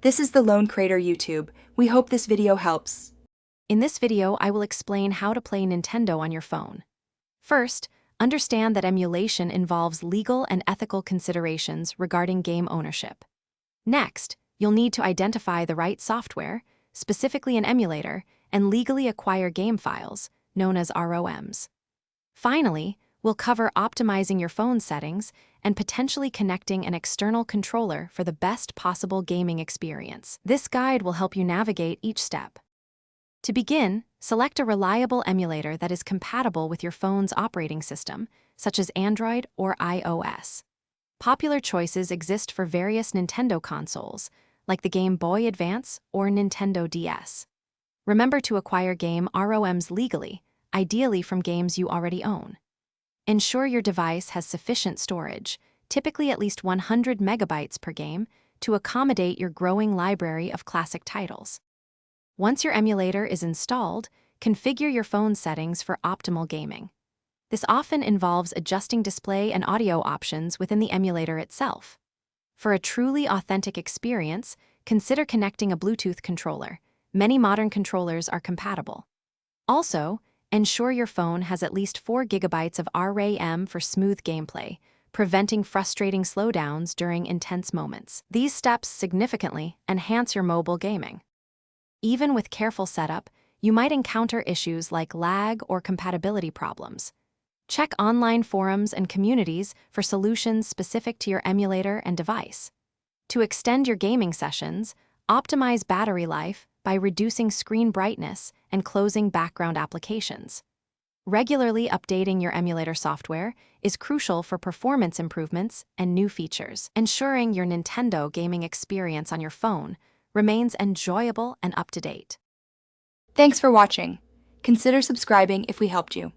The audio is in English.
This is the Lone Crater YouTube. We hope this video helps. In this video, I will explain how to play Nintendo on your phone. First, understand that emulation involves legal and ethical considerations regarding game ownership. Next, you'll need to identify the right software, specifically an emulator, and legally acquire game files, known as ROMs. Finally, we'll cover optimizing your phone settings and potentially connecting an external controller for the best possible gaming experience. This guide will help you navigate each step. To begin, select a reliable emulator that is compatible with your phone's operating system, such as Android or iOS. Popular choices exist for various Nintendo consoles, like the Game Boy Advance or Nintendo DS. Remember to acquire game ROMs legally, ideally from games you already own. Ensure your device has sufficient storage, typically at least 100 megabytes per game, to accommodate your growing library of classic titles. Once your emulator is installed, configure your phone settings for optimal gaming. This often involves adjusting display and audio options within the emulator itself. For a truly authentic experience, consider connecting a Bluetooth controller. Many modern controllers are compatible. Also, ensure your phone has at least 4 gigabytes of RAM for smooth gameplay, preventing frustrating slowdowns during intense moments. These steps significantly enhance your mobile gaming. Even with careful setup, you might encounter issues like lag or compatibility problems. Check online forums and communities for solutions specific to your emulator and device. To extend your gaming sessions, optimize battery life by reducing screen brightness and closing background applications. Regularly updating your emulator software is crucial for performance improvements and new features, ensuring your Nintendo gaming experience on your phone remains enjoyable and up-to-date. Thanks for watching. Consider subscribing if we helped you.